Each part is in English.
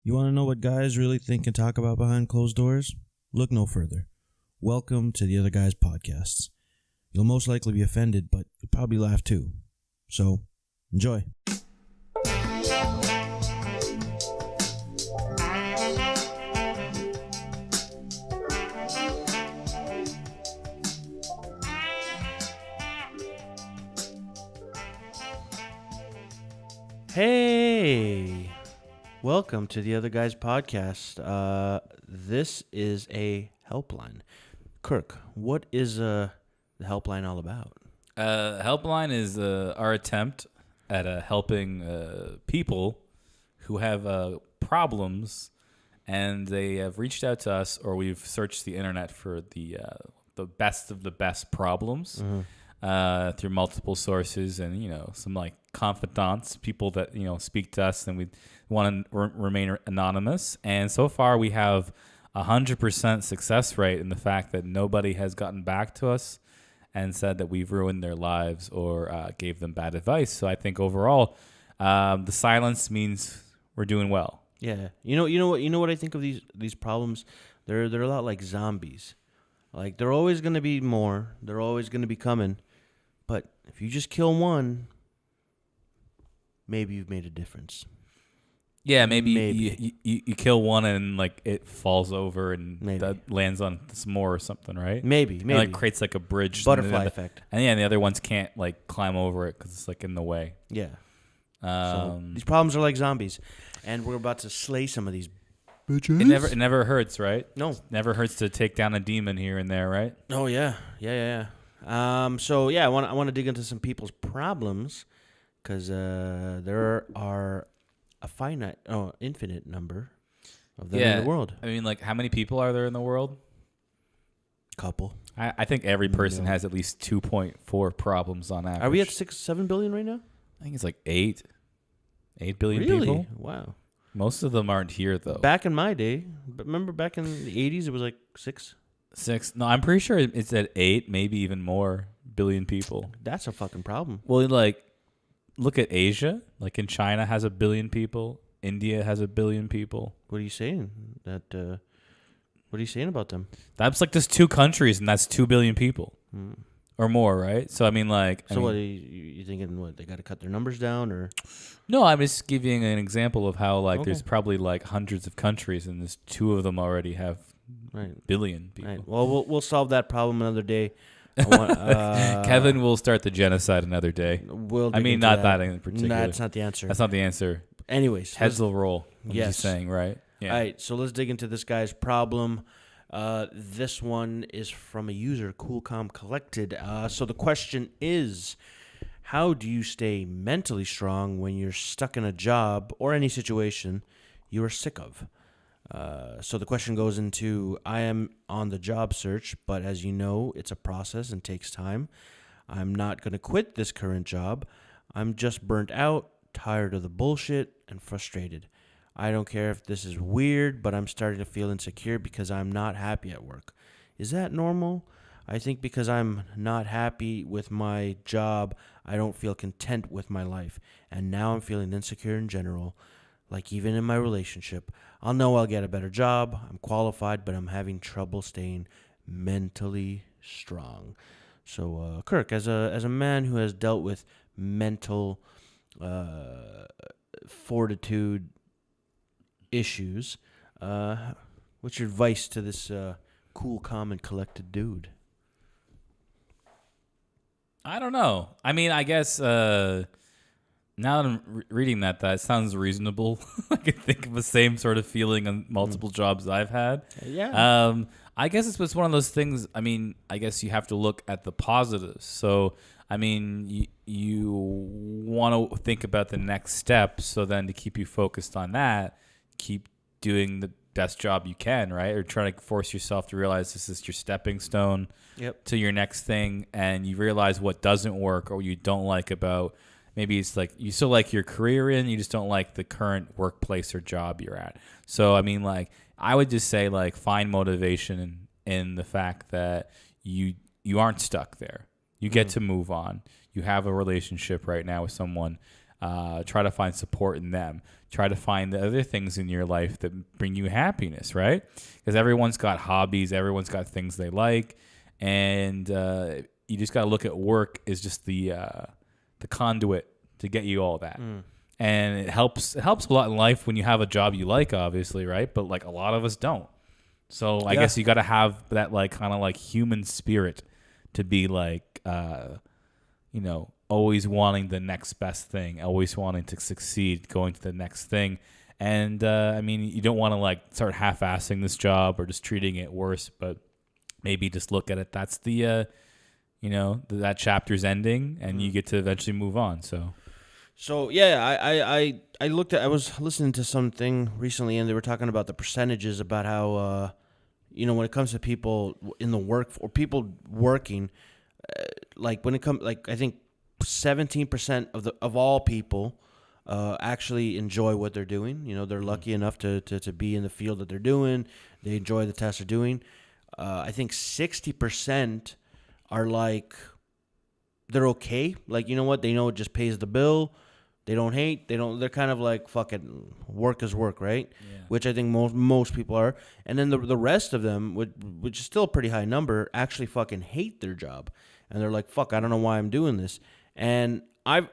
You want to know what guys really think and talk about behind closed doors? Look no further. Welcome to the Other Guys podcasts. You'll most likely be offended, but you'll probably laugh too. So, enjoy. Hey! Welcome to the Other Guys podcast. This is a helpline. Kirk, what is the helpline all about? Helpline is our attempt at helping people who have problems, and they have reached out to us, or we've searched the internet for the best of the best problems through multiple sources, and some like confidants, people that speak to us, and we want to remain anonymous. And so far, we have 100% success rate in the fact that nobody has gotten back to us and said that we've ruined their lives or gave them bad advice. So I think overall, the silence means we're doing well. Yeah, you know what I think of these problems. They're a lot like zombies. Like they're always going to be more. They're always going to be coming. But if you just kill one, maybe you've made a difference. Yeah, maybe. You kill one and like it falls over and that lands on some more or something, right? Maybe. And, like creates like a bridge, butterfly effect. And the other ones can't like climb over it because it's like in the way. Yeah. So these problems are like zombies, and we're about to slay some of these bitches. It never hurts, right? No, never hurts to take down a demon here and there, right? Oh yeah. I want to dig into some people's problems because there are a infinite number of them in the world. I mean, like, how many people are there in the world? Couple. I think every person has at least 2.4 problems on average. Are we at 7 billion right now? I think it's like 8 billion really? people. Wow. Most of them aren't here, though. Back in my day, but remember back in the 80s, it was like 6? 6? No, I'm pretty sure it's at 8, maybe even more billion people. That's a fucking problem. Well, like, look at Asia. Like in China has 1 billion people. India has 1 billion people. What are you saying? What are you saying about them? That's like just 2 countries, and that's 2 billion people or more, right? So I mean, like, what are you thinking? What, they got to cut their numbers down, or? No, I'm just giving an example of how there's probably like hundreds of countries, and there's 2 of them already have billion people. Right. Well, we'll solve that problem another day. Kevin will start the genocide another day. Not that in particular. Nah, that's not the answer. That's not the answer. Anyways, heads will roll. Yes, he's saying, right? Yeah. All right. So let's dig into this guy's problem. This one is from a user, Cool Calm Collected. So the question is, how do you stay mentally strong when you're stuck in a job or any situation you are sick of? So the question goes into, I am on the job search, but as you know, it's a process and takes time. I'm not going to quit this current job. I'm just burnt out, tired of the bullshit, and frustrated. I don't care if this is weird, but I'm starting to feel insecure because I'm not happy at work. Is that normal? I think because I'm not happy with my job, I don't feel content with my life. And now I'm feeling insecure in general. Like even in my relationship, I'll know I'll get a better job. I'm qualified, but I'm having trouble staying mentally strong. So, Kirk, as a man who has dealt with mental fortitude issues, what's your advice to this cool, calm, and collected dude? I don't know. I mean, I guess now that I'm reading that sounds reasonable. I can think of the same sort of feeling on multiple jobs I've had. Yeah. I guess it's just one of those things. I mean, I guess you have to look at the positives. So, I mean, you want to think about the next step. So then to keep you focused on that, keep doing the best job you can, right? Or try to force yourself to realize this is your stepping stone to your next thing. And you realize what doesn't work or what you don't like about. Maybe it's like you still like your career you just don't like the current workplace or job you're at. So, I mean, like, I would just say, like, find motivation in the fact that you aren't stuck there. You get to move on. You have a relationship right now with someone. Try to find support in them. Try to find the other things in your life that bring you happiness, right? Because everyone's got hobbies, everyone's got things they like, and you just got to look at work as just the conduit to get you all that. And it helps a lot in life when you have a job you like, obviously, right? But like a lot of us don't. So I guess you got to have that like kind of like human spirit to be like, always wanting the next best thing, always wanting to succeed, going to the next thing. And you don't want to like start half-assing this job or just treating it worse, but maybe just look at it. That's the, that chapter's ending, and you get to eventually move on. So yeah, I was listening to something recently, and they were talking about the percentages about how when it comes to people in the work or people working, like when it comes, like I think 17% of all people actually enjoy what they're doing. They're lucky enough to be in the field that they're doing. They enjoy the task they're doing. I think 60% are like they're okay. Like, you know what? They know it just pays the bill. They don't hate. They're kind of like, fuck it, work is work, right? Yeah. Which I think most people are. And then the rest of them, which is still a pretty high number, actually fucking hate their job. And they're like, fuck, I don't know why I'm doing this. And I've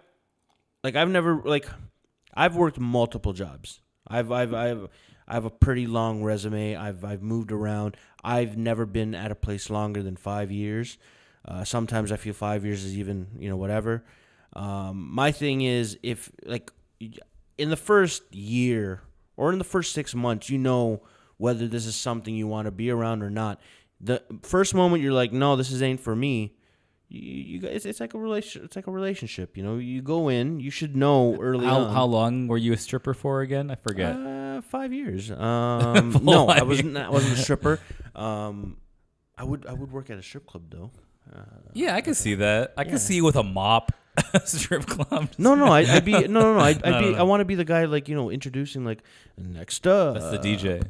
worked multiple jobs. I have a pretty long resume. I've moved around. I've never been at a place longer than 5 years. Sometimes I feel 5 years is even, whatever. My thing is, if like in the first year or in the first 6 months, whether this is something you want to be around or not. The first moment you're like, no, this ain't for me. You guys, it's like a relation. It's like a relationship. You go in. You should know early on. How long were you a stripper for again? I forget. 5 years. No, I wasn't a stripper. I would work at a strip club though. Yeah, I can see that. I can see you with a mop, strip club. No, I'd be I want to be the guy like introducing like next up. That's the DJ.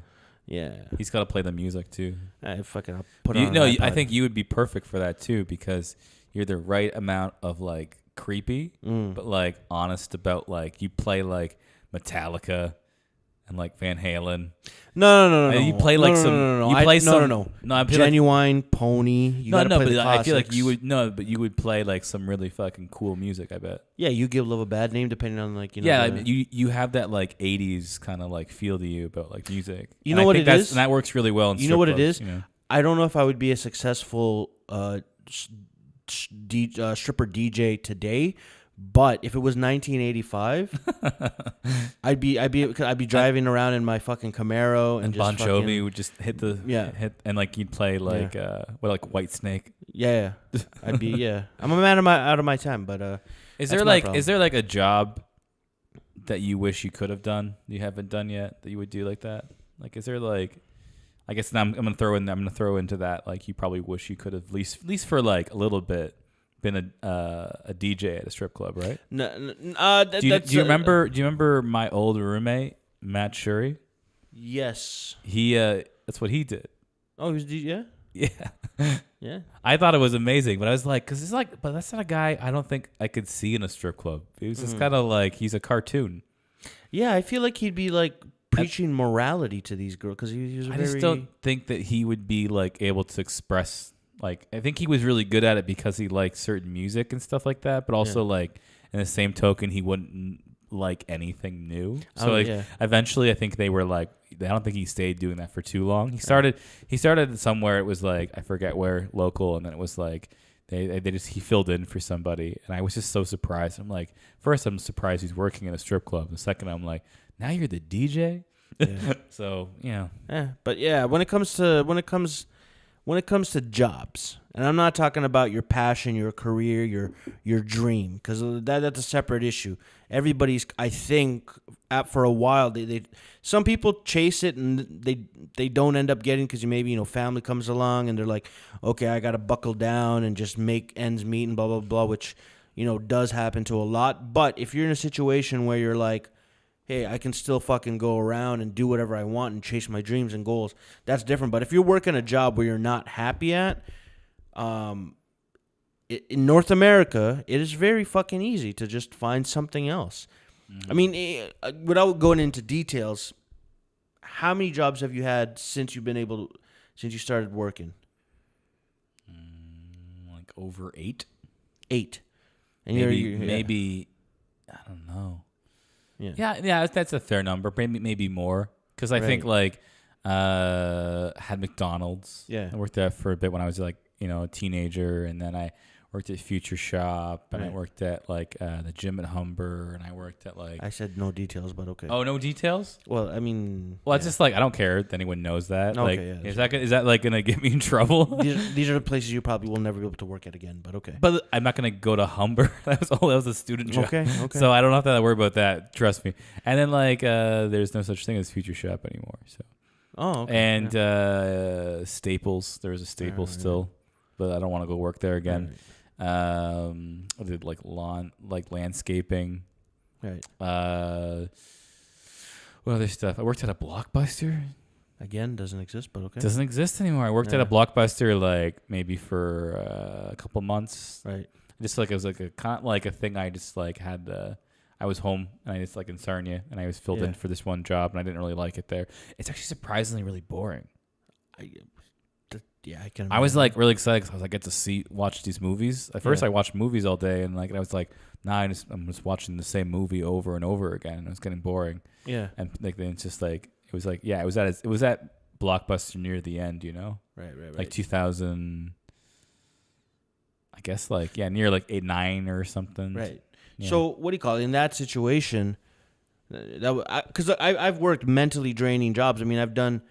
Yeah, he's got to play the music too. I'll put on. I think you would be perfect for that too because you're the right amount of like creepy, but like honest about like you play like Metallica and like Van Halen. No. You play like No. You play some. No. I Genuine Pony. You gotta play the I feel like you would but you would play like some really fucking cool music. I bet. Yeah, you give love a bad name depending on like Yeah, you have that like '80s kind of like feel to you about like music. You know what it is, and that works really well. In you know what clubs, it is. I don't know if I would be a successful stripper DJ today. But if it was 1985, I'd be driving around in my fucking Camaro and Bon just Jovi would just hit and like you'd play like like White Snake. Yeah. I'd be I'm a man out of my time, but is there like a job that you wish you could have done you haven't done yet that you would do like that? Like is there like I guess now I'm gonna throw into that like you probably wish you could have at least for like a little bit been a DJ at a strip club, right? No. Do you remember my old roommate Matt Shuri? Yes. He that's what he did. Oh, he was DJ? Yeah. Yeah. I thought it was amazing, but I was like, because it's like, but that's not a guy I don't think I could see in a strip club. He was just kind of like he's a cartoon. Yeah, I feel like he'd be like preaching morality to these girls because he was. I just don't think that he would be like able to express. Like, I think he was really good at it because he liked certain music and stuff like that, but also, like, in the same token, he wouldn't like anything new. So, eventually, I think they were like, I don't think he stayed doing that for too long. He started somewhere, it was like, I forget where, local, and then it was like, he filled in for somebody, and I was just so surprised. I'm like, first, I'm surprised he's working in a strip club. The second, I'm like, now you're the DJ? Yeah. So, yeah. But yeah, when it comes to jobs, and I'm not talking about your passion, your career, your dream, because that's a separate issue. Everybody's, I think, for a while, they some people chase it and they don't end up getting because maybe family comes along and they're like, okay, I got to buckle down and just make ends meet and blah blah blah, which does happen to a lot. But if you're in a situation where you're like, hey, I can still fucking go around and do whatever I want and chase my dreams and goals, that's different. But if you're working a job where you're not happy at, in North America, it is very fucking easy to just find something else. I mean, without going into details, how many jobs have you had since since you started working? Like over 8. 8. And Maybe I don't know. Yeah. Yeah, that's a fair number. Maybe more, because I think like had McDonald's. Yeah. I worked there for a bit when I was like a teenager, and then I worked at Future Shop, and I worked at like the gym at Humber, and I worked at like. I said no details, but okay. Oh, no details? Well, I mean. Well, it's just like I don't care if anyone knows that. Okay, like, is that like gonna get me in trouble? These are the places you probably will never be able to work at again, but okay. But I'm not gonna go to Humber. That was a student job. Okay. So I don't have to worry about that. Trust me. And then like there's no such thing as Future Shop anymore. So. Oh. Okay. And Staples. There was a Staples still, but I don't want to go work there again. Right. I did like landscaping. Right. What other stuff? I worked at a Blockbuster. Again, doesn't exist, but okay. Doesn't exist anymore. I worked at a Blockbuster like maybe for a couple months. Right. Just like it was like a thing. I just like had. I was home and I just like in Sarnia, and I was filled in for this one job, and I didn't really like it there. It's actually surprisingly really boring. I can. I was like really excited because I was like, get to watch these movies. At first, I watched movies all day, and like I was like, nah, I'm just watching the same movie over and over again. And it was getting boring. Yeah. And like then it's just like it was at Blockbuster near the end, Right. Like 2000. I guess like near like 8-9 or something. Right. Yeah. So what do you call it in that situation? Because I've worked mentally draining jobs. I mean, I've done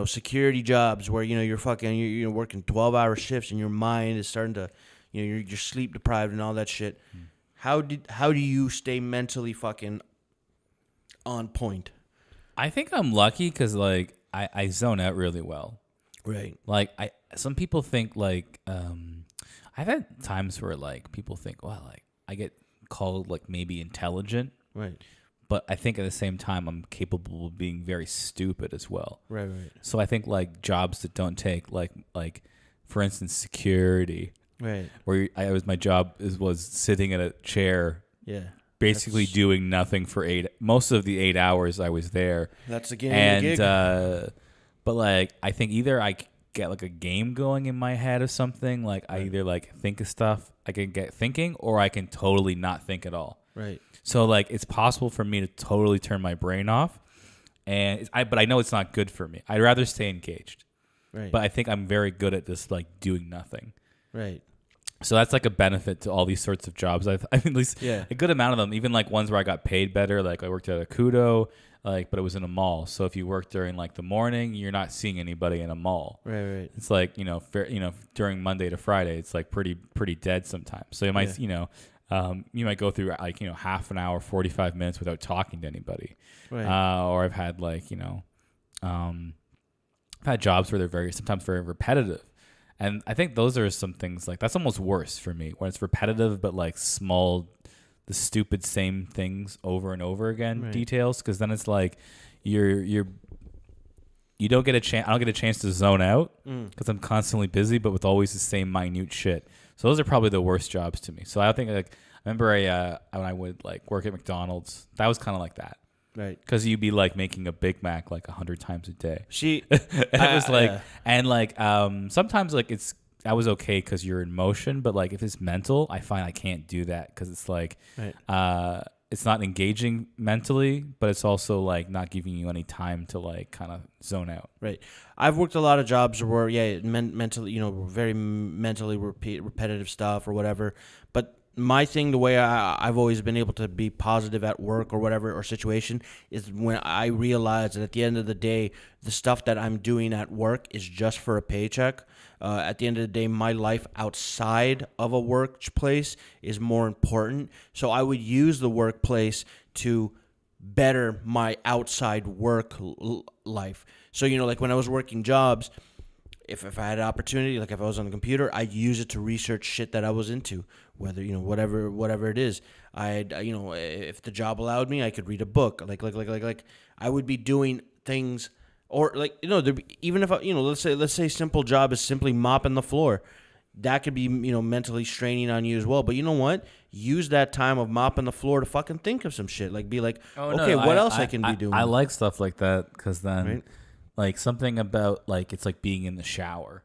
security jobs where you're working 12-hour shifts and your mind is starting to you're sleep deprived and all that shit. How do you stay mentally fucking on point? I think I'm lucky because like I zone out really well. Right. Like some people think like I've had times where like people think, well, like I get called like maybe intelligent. Right. But I think at the same time, I'm capable of being very stupid as well. Right. So I think like jobs that don't take like for instance, security. Right. Where my job was sitting in a chair. Yeah. Basically doing nothing for most of the 8 hours I was there. That's the game. And but like I think either I get like a game going in my head or something. Like I either like think of stuff I can get thinking, or I can totally not think at all. Right. So like it's possible for me to totally turn my brain off, but I know it's not good for me. I'd rather stay engaged. Right. But I think I'm very good at just like doing nothing. Right. So that's like a benefit to all these sorts of jobs. I mean, at least a good amount of them, even like ones where I got paid better. Like I worked at a Kudo, but it was in a mall. So if you work during like the morning, you're not seeing anybody in a mall. Right. It's like, during Monday to Friday, it's like pretty dead sometimes. So you might, you might go through like, half an hour, 45 minutes without talking to anybody. Right. Or I've had like, I've had jobs where they're sometimes very repetitive. And I think those are some things like that's almost worse for me when it's repetitive, but like the stupid same things over and over again details. Because then it's like you don't get a chance. I don't get a chance to zone out because I'm constantly busy, but with always the same minute shit. So those are probably the worst jobs to me. So I think like I remember when I would like work at McDonald's, that was kind of like that. Right. Because you'd be like making a Big Mac like 100 times a day. It was like, and like sometimes like I was okay because you're in motion, but like if it's mental, I find I can't do that because it's like it's not engaging mentally, but it's also like not giving you any time to like kind of zone out. Right. I've worked a lot of jobs where mentally, very mentally repetitive stuff or whatever, but my thing, the way I've always been able to be positive at work or whatever or situation is when I realize that at the end of the day, the stuff that I'm doing at work is just for a paycheck. At the end of the day, my life outside of a workplace is more important. So I would use the workplace to better my outside work life. So, like when I was working jobs, if I had an opportunity, like if I was on the computer, I'd use it to research shit that I was into, whether, whatever it is. If the job allowed me, I could read a book. Like I would be doing things, or like, even if let's say simple job is simply mopping the floor. that could be, mentally straining on you as well. But you know what? Use that time of mopping the floor to fucking think of some shit. Like, be like, okay, what else I can be doing? I like stuff like that because then, Right? like, something about, like, it's like being in the shower.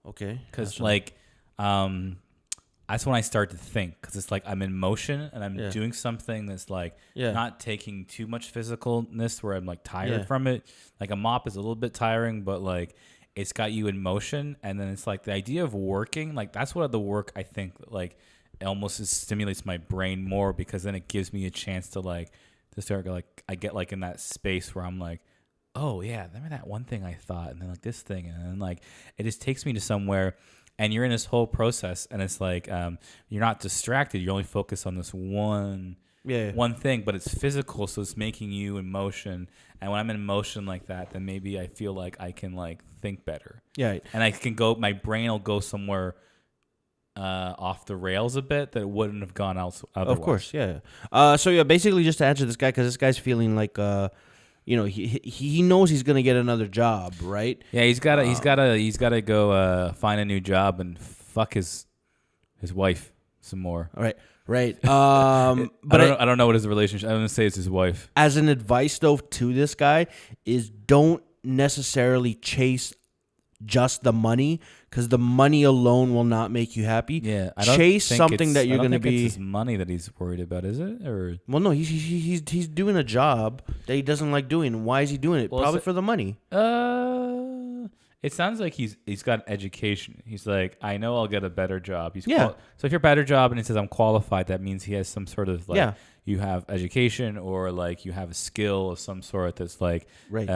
Okay. Because, like, that's when I start to think. Because it's like I'm in motion and I'm doing something that's, like, not taking too much physicalness where I'm, like, tired from it. Like, a mop is a little bit tiring, but, like, it's got you in motion. And then it's, like, the idea of working, like, that's what the work, I think, like, it almost stimulates my brain more because then it gives me a chance to, like, to start, like, I get, like, in that space where I'm, like, oh, yeah, remember that one thing I thought, and then, like, this thing, and then, like, it just takes me to somewhere, and you're in this whole process, and it's, like, you're not distracted. You only focus on this one thing, but it's physical, so it's making you in motion, and when I'm in motion like that, then maybe I feel like I can, like, think better. Yeah. And I can go, my brain will go somewhere off the rails a bit that it wouldn't have gone else otherwise. Of course, yeah. So, basically just to answer this guy, because this guy's feeling like... he knows he's gonna get another job, right? Yeah, he's gotta go find a new job and fuck his wife some more. All right, right. But I don't know what his relationship. I'm gonna say it's his wife. As an advice though to this guy is don't necessarily chase just the money because the money alone will not make you happy. Yeah, chase something that you're gonna be. It's his money that he's worried about, is it? Or well, no, he's doing a job that he doesn't like doing. Why is he doing it? Probably for the money. It sounds like he's got an education. He's like, I know I'll get a better job. So if you're a better job and he says I'm qualified, that means he has some sort of like you have education or like you have a skill of some sort that's like right.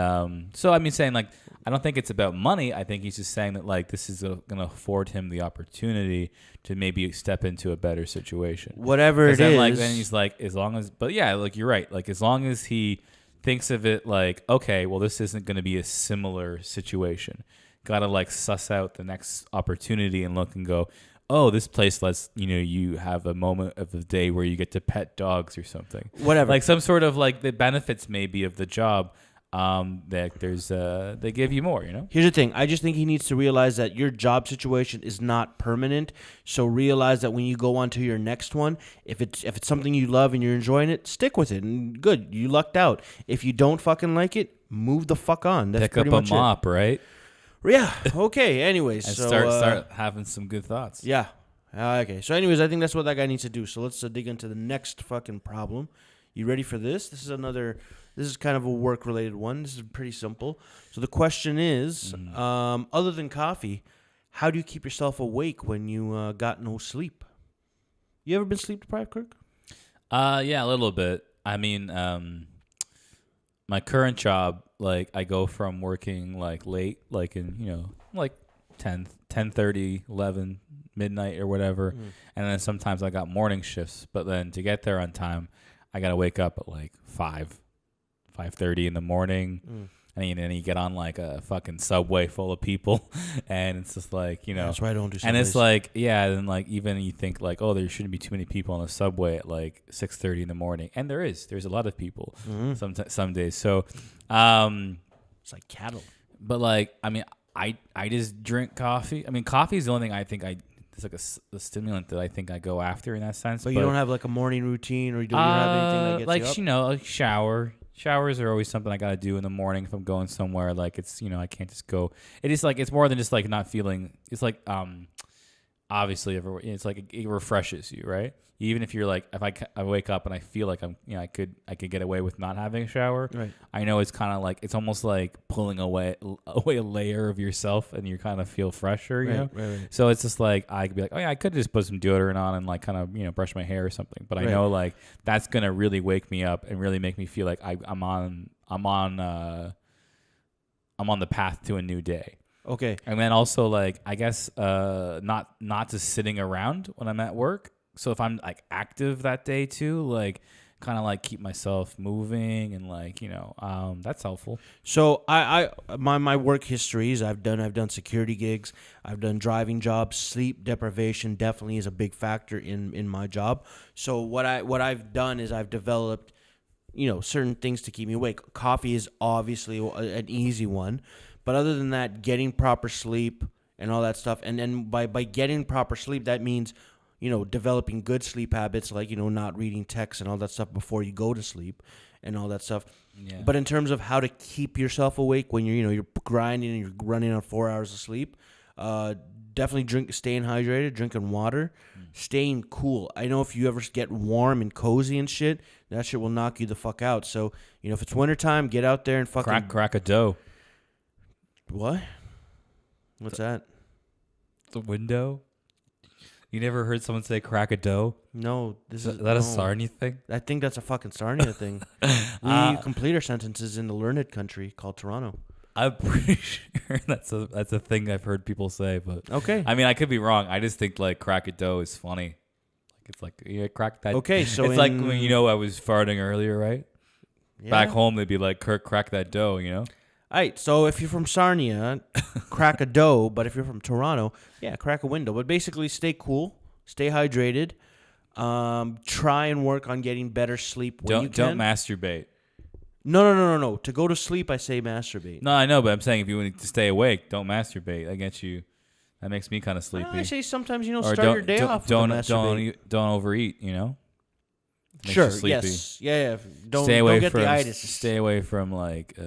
So I mean, saying like I don't think it's about money. I think he's just saying that like this is going to afford him the opportunity to maybe step into a better situation. Whatever it then, is. Like then he's like, as long as, but yeah, like you're right. Like as long as he thinks of it like, okay, well, this isn't going to be a similar situation. Got to like suss out the next opportunity and look and go, oh, this place lets you have a moment of the day where you get to pet dogs or something. Whatever. Like some sort of like the benefits maybe of the job. That there's they give you more. Here's the thing. I just think he needs to realize that your job situation is not permanent. So realize that when you go on to your next one, if it's something you love and you're enjoying it, stick with it. And good, you lucked out. If you don't fucking like it, move the fuck on. That's pick up a mop, right? Yeah. Okay. Anyways, and so start having some good thoughts. Yeah. Okay. So, anyways, I think that's what that guy needs to do. So let's dig into the next fucking problem. You ready for this? This is kind of a work-related one. This is pretty simple. So the question is, other than coffee, how do you keep yourself awake when you got no sleep? You ever been sleep-deprived, Kirk? Yeah, a little bit. I mean, my current job, like, I go from working, like, late, like, in, like 10:30, 11, midnight or whatever. And then sometimes I got morning shifts. But then to get there on time, I got to wake up at, like, 5:30 in the morning, and then you get on like a fucking subway full of people, and it's just like That's why I don't do subways. And it's like and like even you think like, oh, there shouldn't be too many people on the subway at like 6:30 in the morning, and there's a lot of people some days. So it's like cattle. But like I mean, I just drink coffee. I mean, coffee is the only thing I think it's like a stimulant that I think I go after in that sense. But you don't have like a morning routine, or you don't have anything that gets like you up? Like shower. Showers are always something I gotta do in the morning if I'm going somewhere. Like it's I can't just go. It is like it's more than just like not feeling. It's like obviously it's like it refreshes you, right? Even if you're like if I wake up and I feel like I'm I could get away with not having a shower. Right. I know it's kind of like it's almost like pulling away a layer of yourself and you kind of feel fresher. You know. Right. So it's just like I could be like, oh yeah, I could just put some deodorant on and like kind of brush my hair or something. But I know like that's gonna really wake me up and really make me feel like I'm on the path to a new day. Okay. And then also like I guess not just sitting around when I'm at work. So if I'm like active that day too, like kind of like keep myself moving and like that's helpful. So my work histories, I've done security gigs, I've done driving jobs. Sleep deprivation definitely is a big factor in my job. So what I've done is I've developed certain things to keep me awake. Coffee is obviously an easy one, but other than that, getting proper sleep and all that stuff. And then by getting proper sleep, that means, developing good sleep habits, like, not reading texts and all that stuff before you go to sleep and all that stuff. Yeah. But in terms of how to keep yourself awake when you're grinding and you're running on 4 hours of sleep, definitely staying hydrated, drinking water, staying cool. I know if you ever get warm and cozy and shit, that shit will knock you the fuck out. So, if it's wintertime, get out there and fucking... Crack a dough. What? What's that? The window? You never heard someone say crack a dough? No. Is that a Sarnia thing? I think that's a fucking Sarnia thing. We complete our sentences in the learned country called Toronto. I'm pretty sure that's a thing I've heard people say, but okay. I mean, I could be wrong. I just think like crack a dough is funny. Like it's like crack that. Okay, so it's like when I was farting earlier, right? Yeah. Back home, they'd be like, "Kirk, crack that dough," All right, so if you're from Sarnia, crack a dough. But if you're from Toronto, crack a window. But basically, stay cool, stay hydrated. Try and work on getting better sleep when you can. Don't masturbate. No. To go to sleep, I say masturbate. No, I know, but I'm saying if you want to stay awake, don't masturbate. I get you. That makes me kind of sleepy. I say sometimes, start your day off with masturbate. Don't overeat, Sure, yes. Yeah. Don't get the itis. Stay away from like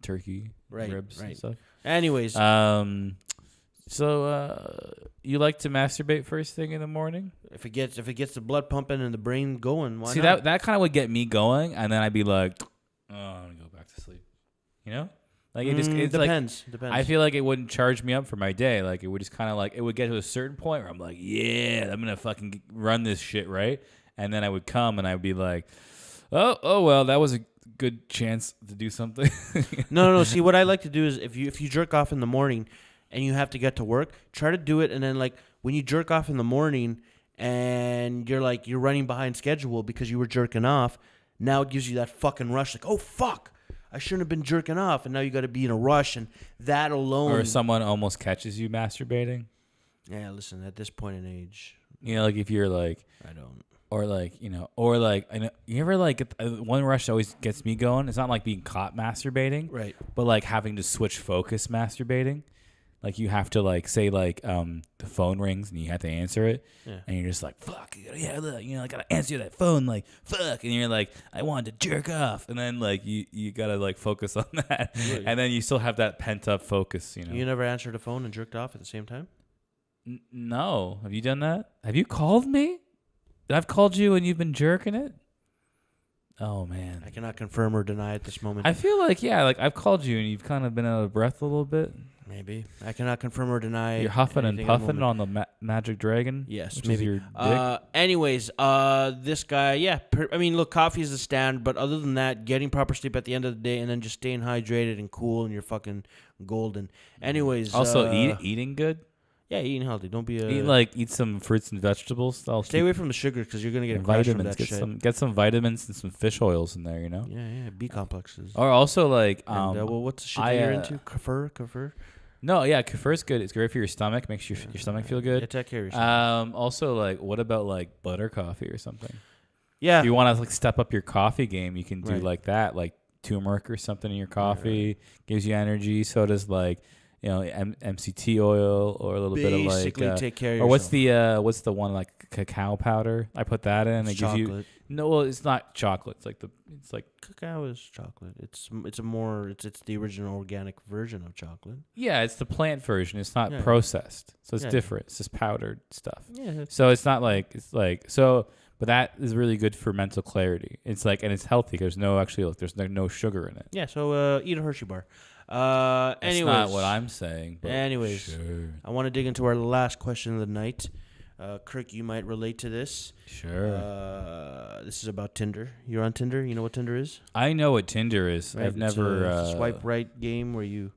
turkey ribs and stuff. Anyways. So you like to masturbate first thing in the morning? If it gets the blood pumping and the brain going, why not? See, that kind of would get me going, and then I'd be like, oh, I'm gonna go back to sleep. Like it depends. I feel like it wouldn't charge me up for my day. Like it would just kind of like it would get to a certain point where I'm like, yeah, I'm gonna fucking run this shit right, and then I would come and I'd be like, oh well, that was a good chance to do something. No. See, what I like to do is if you jerk off in the morning and you have to get to work, try to do it, and then like when you jerk off in the morning and you're running behind schedule because you were jerking off. Now it gives you that fucking rush, like, oh, fuck, I shouldn't have been jerking off, and now you got to be in a rush, and that alone... Or if someone almost catches you masturbating. Yeah, listen, at this point in age... like, if you're, like... I don't. Or, like, or, like, you ever, like, one rush always gets me going. It's not, like, being caught masturbating. Right. But, like, having to switch focus masturbating. Like, you have to, like, say, like, the phone rings and you have to answer it. Yeah. And you're just like, fuck, I got to answer that phone, like, fuck. And you're like, I wanted to jerk off. And then, like, you got to, like, focus on that. Really? And then you still have that pent-up focus, You never answered a phone and jerked off at the same time? No. Have you done that? Have you called me? I've called you and you've been jerking it? Oh, man. I cannot confirm or deny at this moment. I feel like, I've called you and you've kind of been out of breath a little bit. Maybe. I cannot confirm or deny. You're huffing and puffing on the Magic Dragon? Yes, maybe. Your dick? Anyways, this guy, look, coffee is the stand, but other than that, getting proper sleep at the end of the day and then just staying hydrated and cool and you're fucking golden. Anyways. Also, eating good? Yeah, eating healthy. Don't be eat some fruits and vegetables. Stay away from the sugar because you're going to get a crash from that shit. Get some vitamins and some fish oils in there, Yeah, B complexes. Or also, like... what's the shit that you're into? Kefir? No, yeah, kefir's good. It's great for your stomach. Makes your stomach feel good. Yeah, take care of yourself. Also, like, what about like butter coffee or something? Yeah. If you want to like step up your coffee game, you can do like that, like turmeric or something in your coffee. Right. Gives you energy. So does like MCT oil or a little bit of like. Basically, take care of or yourself. what's the one like cacao powder? I put that in. It's chocolate. No, well, it's not chocolate. It's like cacao is chocolate. It's the original organic version of chocolate. Yeah, it's the plant version. It's not processed, so it's different. It's just powdered stuff. Yeah. So it's not like but that is really good for mental clarity. It's like, and it's healthy. There's no no sugar in it. Yeah. So eat a Hershey bar. That's anyways, not what I'm saying. But anyways, sure. I want to dig into our last question of the night. Kirk, you might relate to this. Sure. This is about Tinder. You're on Tinder? You know what Tinder is? I know what Tinder is. Right? I've never... It's a swipe right game where you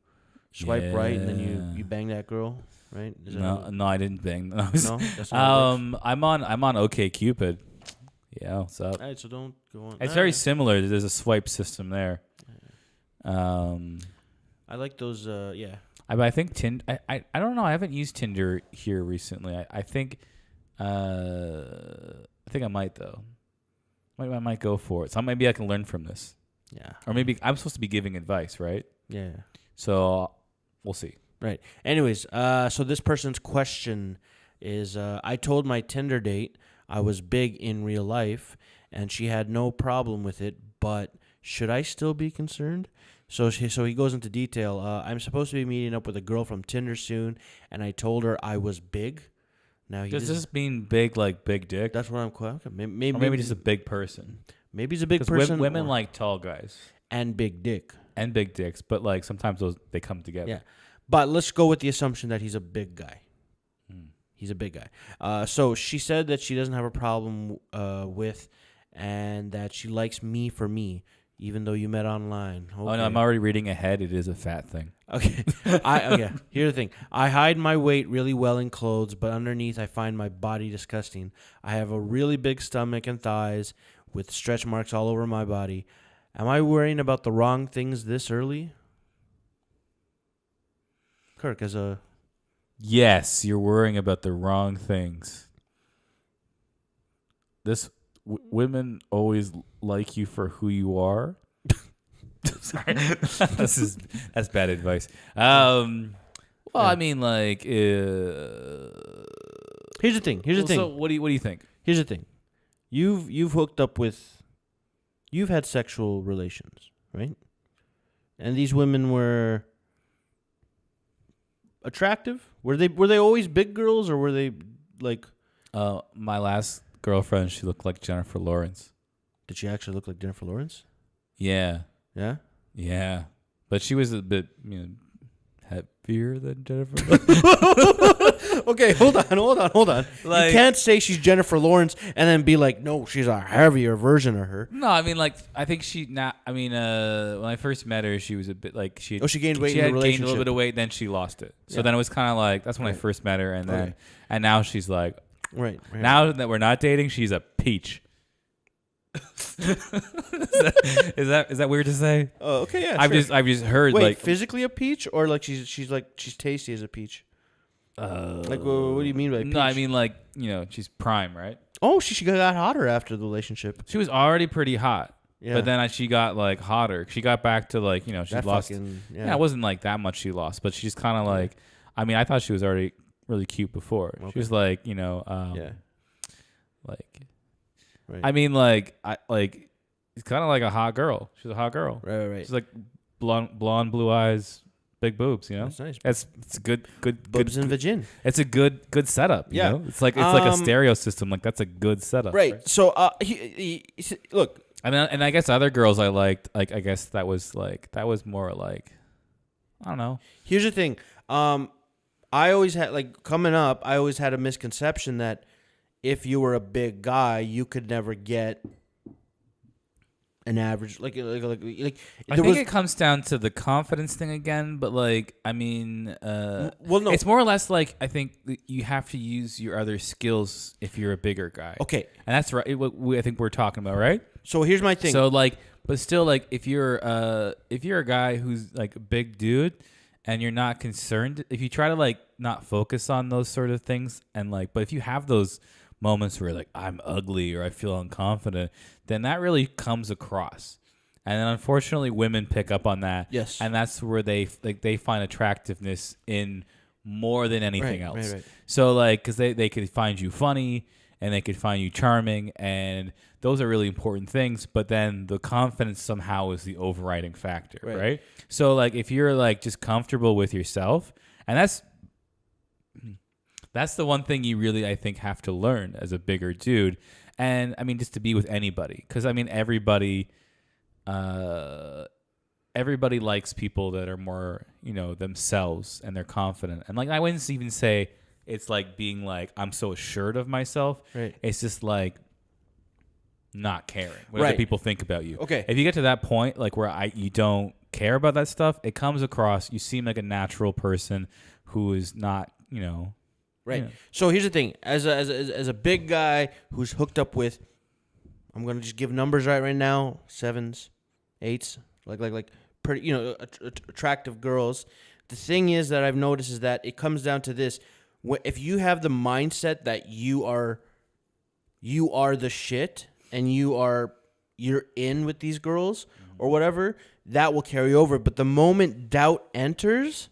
swipe right and then you bang that girl, right? No, I didn't bang. No, that's not I'm on OkCupid. Yeah, what's up? All right, so don't go on. It's very similar. There's a swipe system there. I like those, yeah. I think Tinder... I don't know. I haven't used Tinder here recently. I think I might, though. I might go for it. So maybe I can learn from this. Yeah. Or maybe I'm supposed to be giving advice, right? Yeah. So we'll see. Right. Anyways, so this person's question is, I told my Tinder date I was big in real life, and she had no problem with it, but should I still be concerned? So he goes into detail. I'm supposed to be meeting up with a girl from Tinder soon, and I told her I was big. Now Does this mean big like big dick? That's what I'm quite. Okay. Maybe just a big person. Maybe he's a big person. Women like tall guys and big dick and big dicks, but like sometimes they come together. Yeah, but let's go with the assumption that he's a big guy. He's a big guy. So she said that she doesn't have a problem with, and that she likes me for me, even though you met online. Okay. Oh no, I'm already reading ahead. It is a fat thing. Okay. Okay. Here's the thing. I hide my weight really well in clothes, but underneath I find my body disgusting. I have a really big stomach and thighs with stretch marks all over my body. Am I worrying about the wrong things this early? Kirk, as a... Yes, you're worrying about the wrong things. Women always like you for who you are. Sorry, that's bad advice. I mean, like, here's the thing. So, what do you think? Here's the thing. You've hooked up with, you've had sexual relations, right? And these women were attractive. Were they always big girls, or were they like? My last girlfriend, she looked like Jennifer Lawrence. Did she actually look like Jennifer Lawrence? Yeah. Yeah? Yeah. But she was a bit, heavier than Jennifer Lawrence. Okay, hold on. Like, you can't say she's Jennifer Lawrence and then be like, no, she's a heavier version of her. No, I mean, like, I think when I first met her, she was a bit like, she gained weight in the relationship. Gained a little bit of weight, then she lost it. So then it was kind of like, that's when I first met her, and now she's like, right. Now that we're not dating, she's a peach. Is that weird to say? Oh, okay, yeah. I've just heard. Wait, like physically a peach, or like she's tasty as a peach? Like what do you mean by peach? No, I mean like she's prime, right? Oh, she got hotter after the relationship. She was already pretty hot, yeah. But then she got like hotter. She got back to like she lost. It wasn't like that much she lost, but she's kind of like. I mean, I thought she was already really cute before. Okay. She was like like. Right. I mean, it's kind of like a hot girl. She's a hot girl. Right. She's like blonde, blue eyes, big boobs. That's nice. It's a good boobs and vagin. It's a good setup. Yeah, it's like a stereo system. Like that's a good setup. Right. So look. And I guess other girls I liked. Like I guess that was more like I don't know. Here's the thing. I always had coming up. I always had a misconception that if you were a big guy, you could never get an average I think it comes down to the confidence thing again, but no, it's more or less like I think you have to use your other skills if you're a bigger guy. Okay, and that's right. I think we're talking about, right? So here's my thing. So but still, if you're a guy who's like a big dude and you're not concerned, if you try to not focus on those sort of things but if you have those moments where I'm ugly or I feel unconfident, then that really comes across. And then unfortunately women pick up on that. Yes. And that's where they find attractiveness in more than anything else. Right. So because they could find you funny and they could find you charming, and those are really important things, but then the confidence somehow is the overriding factor, right? So if you're just comfortable with yourself, and that's the one thing you really, I think, have to learn as a bigger dude. And, I mean, just to be with anybody. Because, I mean, everybody likes people that are more, themselves and they're confident. And, I wouldn't even say it's being I'm so assured of myself. Right. It's just not caring what other people think about you. Okay. If you get to that point, where you don't care about that stuff, it comes across, you seem like a natural person who is not, Right. Yeah. So here's the thing: as a big guy who's hooked up with, I'm gonna just give numbers right now: 7s, 8s, like pretty, attractive girls. The thing is that I've noticed is that it comes down to this: if you have the mindset that you are the shit and you're in with these girls or whatever, that will carry over. But the moment doubt enters,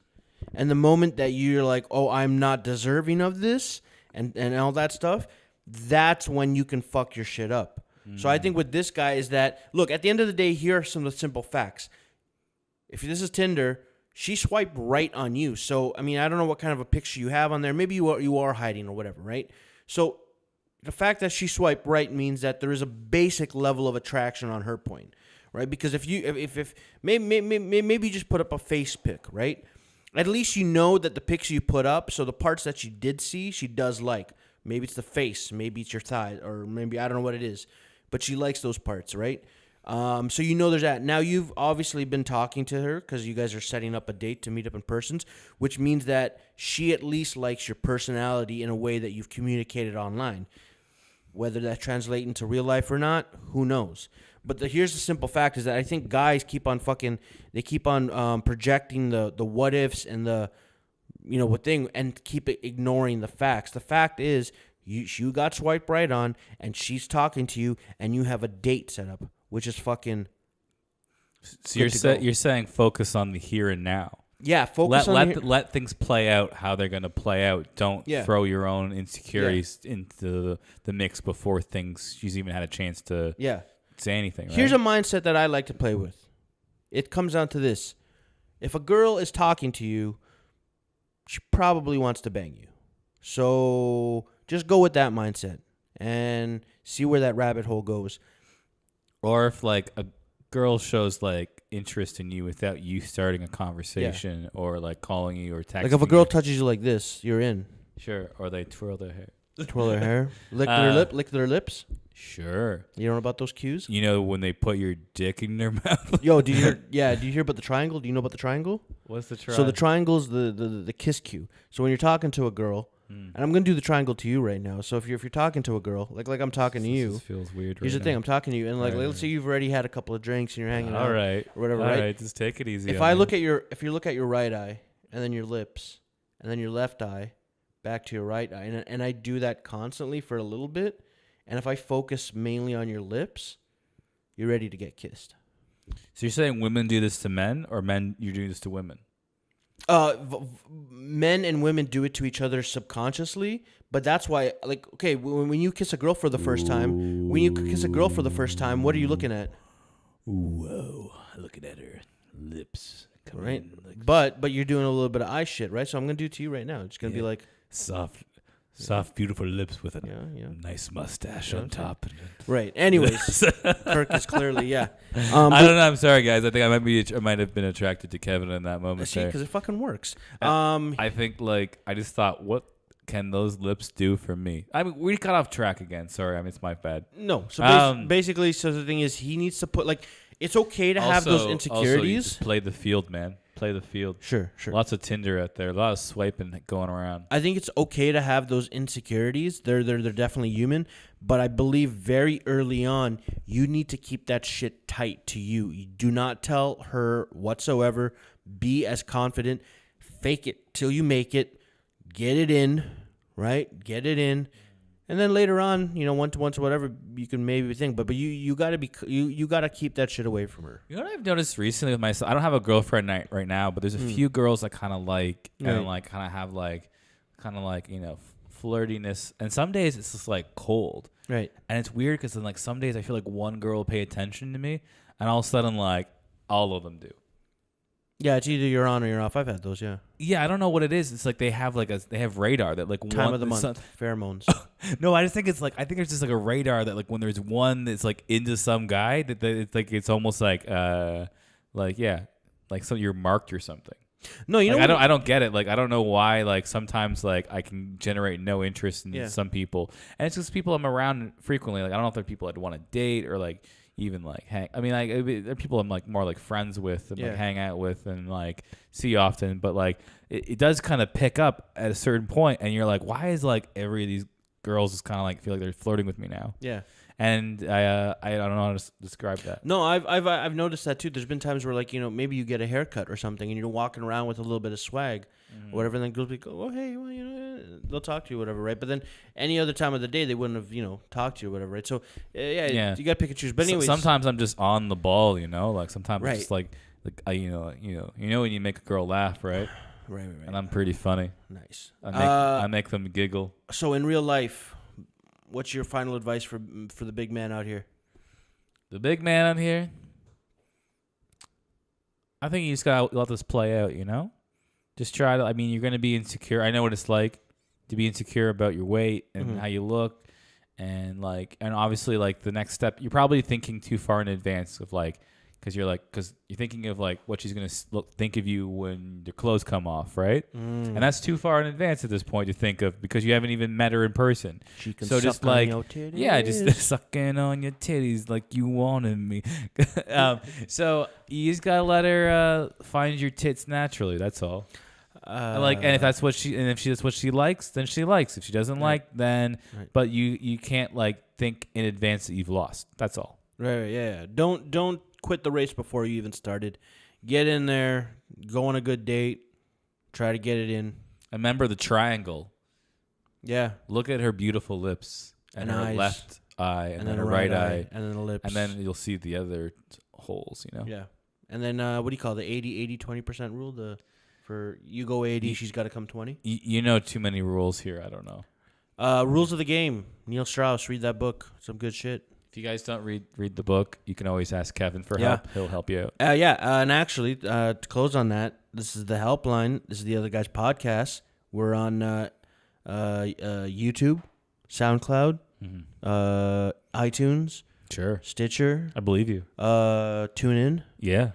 And the moment that you're like, oh, I'm not deserving of this and all that stuff, that's when you can fuck your shit up. So I think with this guy is that, look, at the end of the day, here are some of the simple facts. If this is Tinder, she swiped right on you. So, I mean, I don't know what kind of a picture you have on there. Maybe you are hiding or whatever, right? So the fact that she swiped right means that there is a basic level of attraction on her point, right? Because if maybe you just put up a face pic, right? At least you know that the picture you put up, so the parts that she did see, she does like. Maybe it's the face, maybe it's your thigh, or maybe I don't know what it is. But she likes those parts, right? So you know there's that. Now you've obviously been talking to her because you guys are setting up a date to meet up in person, which means that she at least likes your personality in a way that you've communicated online. Whether that translates into real life or not, who knows? But here's the simple fact is that I think guys keep on projecting the what ifs and the, what thing, and keep ignoring the facts. The fact is, you got swiped right on, and she's talking to you, and you have a date set up, which is fucking. So you're saying focus on the here and now. Yeah, focus let things play out how they're gonna play out. Don't throw your own insecurities into the mix before she's even had a chance to say anything. Right? Here's a mindset that I like to play with. It comes down to this: if a girl is talking to you, she probably wants to bang you. So just go with that mindset and see where that rabbit hole goes. Or if like a girl shows like interest in you without you starting a conversation or like calling you or texting. Like if a girl touches you like this, you're in. Sure. Or they twirl their hair. Twirl their hair. Lick their lips. Sure. You know about those cues? You know when they put your dick in their mouth? Yo, do you hear about the triangle? Do you know about the triangle? What's the triangle? So the triangle's the kiss cue. So when you're talking to a girl, and I'm gonna do the triangle to you right now. So if you're talking to a girl, like I'm talking to you, this feels weird. Here's the thing: I'm talking to you, and let's say you've already had a couple of drinks and you're hanging out, all right, or whatever, all right? Just take it easy. If you look at your right eye, and then your lips, and then your left eye, back to your right eye, and I do that constantly for a little bit, and if I focus mainly on your lips, you're ready to get kissed. So you're saying women do this to men, or men you're doing this to women? Men and women do it to each other subconsciously, but that's why, like, okay, when you kiss a girl for the first time, what are you looking at? Whoa, looking at her lips, right? But you're doing a little bit of eye shit, right? So I'm gonna do it to you right now. It's gonna be like soft, beautiful lips with a nice mustache on top. Right. Anyways, Kirk is clearly I don't know. I'm sorry, guys. I think I might have been attracted to Kevin in that moment. See, because it fucking works. I think I just thought, what can those lips do for me? I mean, we got off track again. Sorry. I mean, it's my bad. No. So basically, the thing is, he needs to put it's okay to have those insecurities. Also, you just play the field, man. Play the field. Sure. Lots of Tinder out there. A lot of swiping going around. I think it's okay to have those insecurities. They're definitely human. But I believe very early on, you need to keep that shit tight to you. You do not tell her whatsoever. Be as confident. Fake it till you make it. Get it in, right? Get it in. And then later on, once whatever, you can maybe think, but you gotta keep that shit away from her. You know what I've noticed recently with myself? I don't have a girlfriend right now, but there's a few girls I kind of like, and kind of have flirtiness. And some days it's just like cold, right? And it's weird because then some days I feel like one girl will pay attention to me, and all of a sudden all of them do. Yeah, it's either you're on or you're off. I've had those, yeah. Yeah, I don't know what it is. It's like they have they have radar that time of the month, pheromones. No, I just think it's I think there's just a radar that when there's one that's into some guy that it's it's almost so you're marked or something. No, I don't get it. I don't know why. Sometimes I can generate no interest in some people, and it's just people I'm around frequently. I don't know if they're people I'd want to date or even hang. I mean, they're people I'm more friends with and hang out with and see often. But it does kind of pick up at a certain point, and you're why is every of these girls is kind of feel like they're flirting with me now? Yeah. And I don't know how to describe that. No, I've noticed that too. There's been times where maybe you get a haircut or something and you're walking around with a little bit of swag, or whatever, and then girls go, oh hey, well they'll talk to you, whatever, right? But then any other time of the day they wouldn't have talked to you, or whatever, right? So you got to pick and choose. But anyways, sometimes I'm just on the ball, sometimes it's just you know when you make a girl laugh, right? Right. And I'm pretty funny. Nice. I make them giggle. So in real life, what's your final advice for the big man out here? The big man out here, I think you just gotta let this play out, Just try to, you're gonna be insecure. I know what it's like to be insecure about your weight and how you look. And obviously the next step, you're probably thinking too far in advance of because you're thinking of what she's gonna think of you when your clothes come off, right? And that's too far in advance at this point to think of because you haven't even met her in person. She can so suck just on your titties. yeah, just sucking on your titties like you wanted me. So you just gotta let her find your tits naturally. That's all. And if that's what that's what she likes, then she likes. If she doesn't like, then but you can't think in advance that you've lost. That's all. Right. Yeah. Don't quit the race before you even started. Get in there. Go on a good date. Try to get it in. Remember the triangle. Yeah. Look at her beautiful lips and her eyes. Left eye and then her right eye and then the lips. And then you'll see the other holes. Yeah. And then what do you call the 80-20% rule? For you go 80, she's got to come 20. You know too many rules here. I don't know. Rules of the Game. Neil Strauss. Read that book. Some good shit. If you guys don't read the book, you can always ask Kevin for help. He'll help you out. And actually, to close on that, this is the Helpline. This is the Other Guys podcast. We're on YouTube, SoundCloud, iTunes, sure, Stitcher. I believe you. Tune in. Yeah.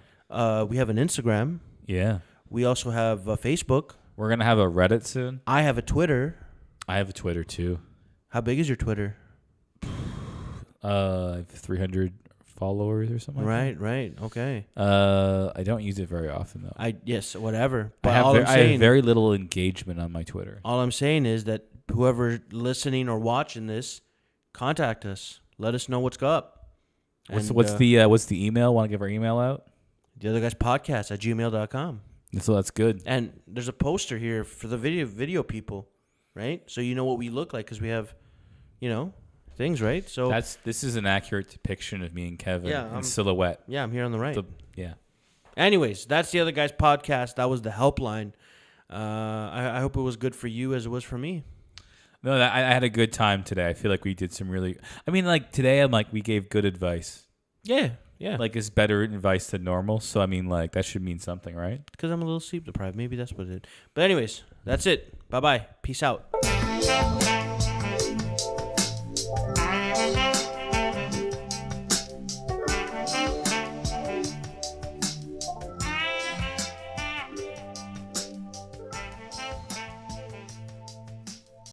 We have an Instagram. Yeah. We also have a Facebook. We're gonna have a Reddit soon. I have a Twitter. I have a Twitter too. How big is your Twitter? I have 300 followers or something. Right. Okay. I don't use it very often though. Yes, whatever. But I have very little engagement on my Twitter. All I'm saying is that whoever listening or watching this, contact us. Let us know what's up. What's the email? Want to give our email out? The Other Guys podcast at gmail.com. So that's good. And there's a poster here for the video people, right? So you know what we look like because we have, things, right? So this is an accurate depiction of me and Kevin in silhouette. Yeah, I'm here on the right. Yeah. Anyways, that's the Other Guys podcast. That was the Helpline. I hope it was good for you as it was for me. No, I had a good time today. I feel like we did some really. Today we gave good advice. Yeah. It's better advice than normal. So that should mean something, right? Because I'm a little sleep deprived. Maybe that's what it is. But anyways, that's it. Bye-bye. Peace out.